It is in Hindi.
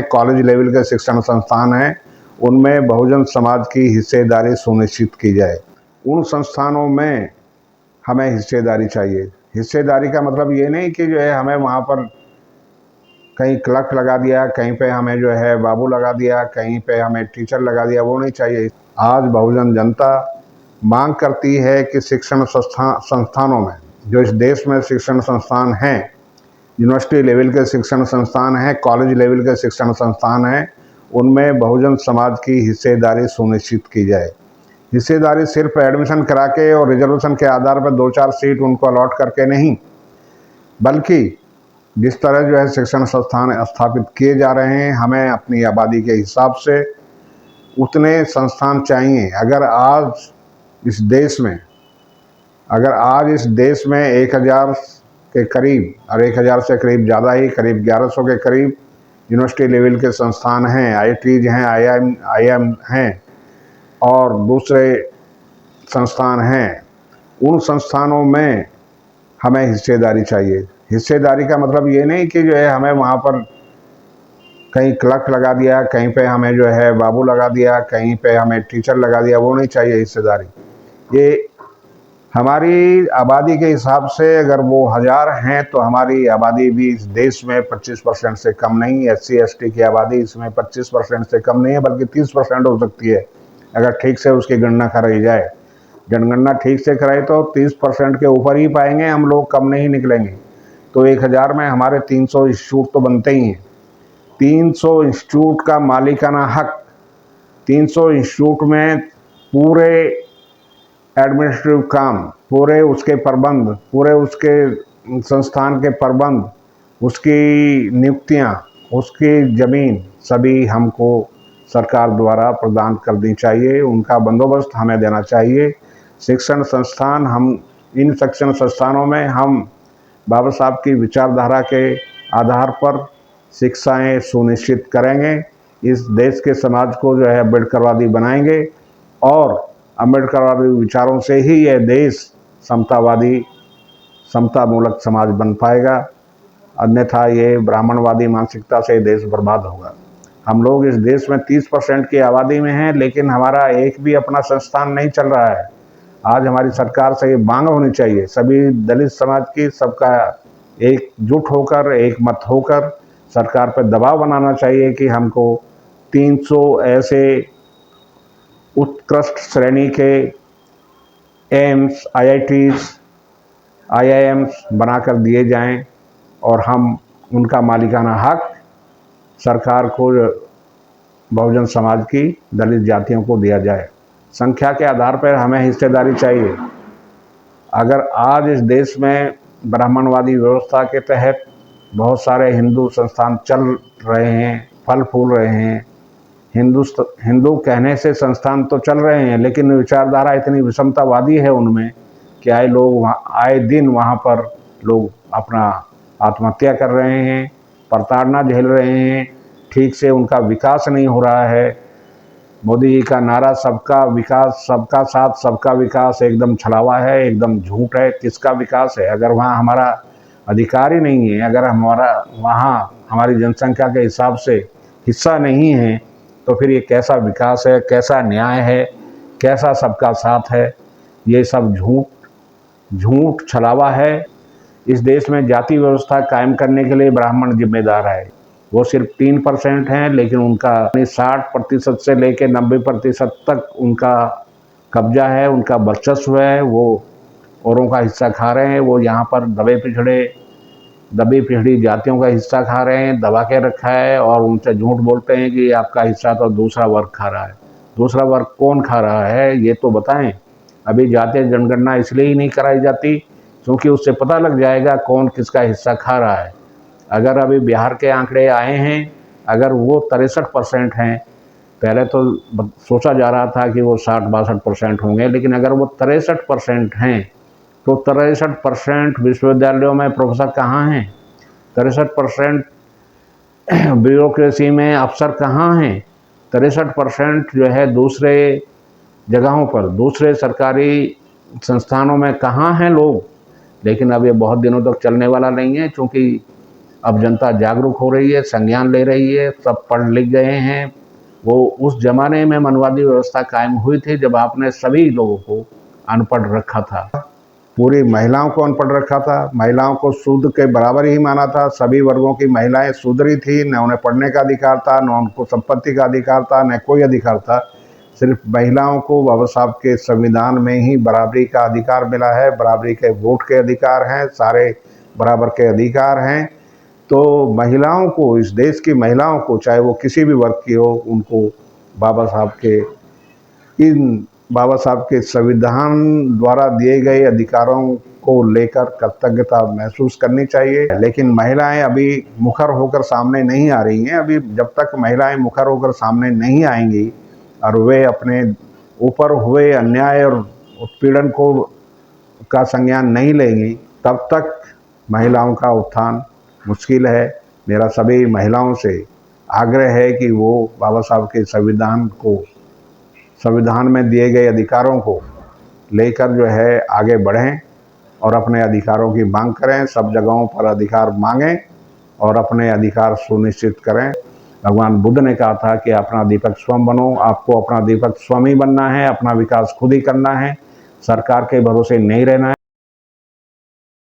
कॉलेज लेवल के शिक्षण संस्थान हैं, उनमें बहुजन समाज की हिस्सेदारी सुनिश्चित की जाए। उन संस्थानों में हमें हिस्सेदारी चाहिए। हिस्सेदारी का मतलब ये नहीं कि जो है हमें वहाँ पर कहीं क्लर्क लगा दिया, कहीं पे हमें जो है बाबू लगा दिया, कहीं पे हमें टीचर लगा दिया, वो नहीं चाहिए। आज बहुजन जनता मांग करती है कि शिक्षण संस्थानों में, जो इस देश में शिक्षण संस्थान हैं, यूनिवर्सिटी लेवल के शिक्षण संस्थान हैं, कॉलेज लेवल के शिक्षण संस्थान हैं, उनमें बहुजन समाज की हिस्सेदारी सुनिश्चित की जाए। हिस्सेदारी सिर्फ एडमिशन करा के और रिजर्वेशन के आधार पर 2-4 सीट उनको अलॉट करके नहीं, बल्कि जिस तरह जो है शिक्षण संस्थान स्थापित किए जा रहे हैं, हमें अपनी आबादी के हिसाब से उतने संस्थान चाहिए। अगर आज इस देश में 1000 के करीब, और 1000 से करीब ज़्यादा ही, करीब 1100 के करीब यूनिवर्सिटी लेवल के संस्थान हैं, IITs हैं, IIM हैं और दूसरे संस्थान हैं, उन संस्थानों में हमें हिस्सेदारी चाहिए। हिस्सेदारी का मतलब ये नहीं कि जो है हमें वहाँ पर कहीं क्लर्क लगा दिया, कहीं पे हमें जो है बाबू लगा दिया, कहीं पे हमें टीचर लगा दिया, वो नहीं चाहिए हिस्सेदारी। ये हमारी आबादी के हिसाब से अगर वो 1000 हैं तो हमारी आबादी भी इस देश में 25% से कम नहीं। SC ST की आबादी इसमें 25% से कम नहीं है, बल्कि 30% हो सकती है अगर ठीक से उसकी गणना कराई जाए। जनगणना ठीक से कराई तो 30% के ऊपर ही पाएंगे हम लोग, कम नहीं निकलेंगे। तो 1000 में हमारे 300 इंस्टीट्यूट तो बनते ही हैं। 300 इंस्टीट्यूट का मालिकाना हक, 300 इंस्टीट्यूट में पूरे एडमिनिस्ट्रेटिव काम, पूरे उसके प्रबंध, पूरे उसके संस्थान के प्रबंध, उसकी नियुक्तियां, उसकी ज़मीन, सभी हमको सरकार द्वारा प्रदान कर दी चाहिए। उनका बंदोबस्त हमें देना चाहिए। शिक्षण संस्थान, इन शिक्षण संस्थानों में हम बाबा साहब की विचारधारा के आधार पर शिक्षाएं सुनिश्चित करेंगे। इस देश के समाज को जो है अम्बेडकरवादी बनाएंगे और अम्बेडकरवादी विचारों से ही यह देश समतावादी, समतामूलक समाज बन पाएगा। अन्यथा ये ब्राह्मणवादी मानसिकता से देश बर्बाद होगा। हम लोग इस देश में 30% की आबादी में हैं, लेकिन हमारा एक भी अपना संस्थान नहीं चल रहा है। आज हमारी सरकार से ये मांग होनी चाहिए, सभी दलित समाज की, सबका एकजुट होकर, एक मत होकर सरकार पर दबाव बनाना चाहिए कि हमको 300 ऐसे उत्कृष्ट श्रेणी के एम्स, IITs, IIMs बनाकर दिए जाएं और हम उनका मालिकाना हक सरकार को, बहुजन समाज की दलित जातियों को दिया जाए। संख्या के आधार पर हमें हिस्सेदारी चाहिए। अगर आज इस देश में ब्राह्मणवादी व्यवस्था के तहत बहुत सारे हिंदू संस्थान चल रहे हैं, फल फूल रहे हैं, हिंदू कहने से संस्थान तो चल रहे हैं, लेकिन विचारधारा इतनी विषमतावादी है उनमें कि आए दिन वहाँ पर लोग अपना आत्महत्या कर रहे हैं, प्रताड़ना झेल रहे हैं, ठीक से उनका विकास नहीं हो रहा है। मोदी जी का नारा सबका विकास, सबका साथ, सबका विकास एकदम छलावा है, एकदम झूठ है। किसका विकास है? अगर वहाँ हमारा अधिकार ही नहीं है, अगर वहाँ हमारी जनसंख्या के हिसाब से हिस्सा नहीं है, तो फिर ये कैसा विकास है, कैसा न्याय है, कैसा सबका साथ है? ये सब झूठ छलावा है। इस देश में जाति व्यवस्था कायम करने के लिए ब्राह्मण जिम्मेदार है। वो सिर्फ 3% हैं, लेकिन उनका 60% से लेकर 90% तक उनका कब्जा है, उनका वर्चस्व है। वो औरों का हिस्सा खा रहे हैं। वो यहाँ पर दबी पिछड़ी जातियों का हिस्सा खा रहे हैं, दबा के रखा है, और उनसे झूठ बोलते हैं कि आपका हिस्सा तो दूसरा वर्ग खा रहा है। दूसरा वर्ग कौन खा रहा है ये तो बताएं। अभी जातीय जनगणना इसलिए ही नहीं कराई जाती क्योंकि उससे पता लग जाएगा कौन किसका हिस्सा खा रहा है। अगर अभी बिहार के आंकड़े आए हैं, अगर वो 63% हैं, पहले तो सोचा जा रहा था कि वो 60-62% होंगे, लेकिन अगर वो 63% हैं तो 63% विश्वविद्यालयों में प्रोफेसर कहाँ हैं? 63% ब्यूरोक्रेसी में अफसर कहाँ हैं? 63% जो है दूसरे जगहों पर, दूसरे सरकारी संस्थानों में कहाँ हैं लोग? लेकिन अब ये बहुत दिनों तक चलने वाला नहीं है, क्योंकि अब जनता जागरूक हो रही है, संज्ञान ले रही है, सब पढ़ लिख गए हैं। वो उस जमाने में मनवादी व्यवस्था कायम हुई थी जब आपने सभी लोगों को अनपढ़ रखा था, पूरी महिलाओं को अनपढ़ रखा था, महिलाओं को शूद्र के बराबर ही माना था। सभी वर्गों की महिलाएं शूद्र ही थी, न उन्हें पढ़ने का अधिकार था, न उनको संपत्ति का अधिकार था, न कोई अधिकार था। सिर्फ महिलाओं को बाबा साहब के संविधान में ही बराबरी का अधिकार मिला है, बराबरी के वोट के अधिकार हैं, सारे बराबर के अधिकार हैं। तो महिलाओं को, इस देश की महिलाओं को, चाहे वो किसी भी वर्ग की हो, उनको बाबा साहब के संविधान द्वारा दिए गए अधिकारों को लेकर कृतज्ञता महसूस करनी चाहिए। लेकिन महिलाएं अभी मुखर होकर सामने नहीं आ रही हैं। अभी जब तक महिलाएं मुखर होकर सामने नहीं आएंगी और वे अपने ऊपर हुए अन्याय और उत्पीड़न का संज्ञान नहीं लेंगी, तब तक महिलाओं का उत्थान मुश्किल है। मेरा सभी महिलाओं से आग्रह है कि वो बाबा साहब के संविधान में दिए गए अधिकारों को लेकर जो है आगे बढ़ें और अपने अधिकारों की मांग करें, सब जगहों पर अधिकार मांगें और अपने अधिकार सुनिश्चित करें। भगवान बुद्ध ने कहा था कि अपना दीपक स्वयं बनो। आपको अपना दीपक स्वयं ही बनना है, अपना विकास खुद ही करना है, सरकार के भरोसे नहीं रहना है।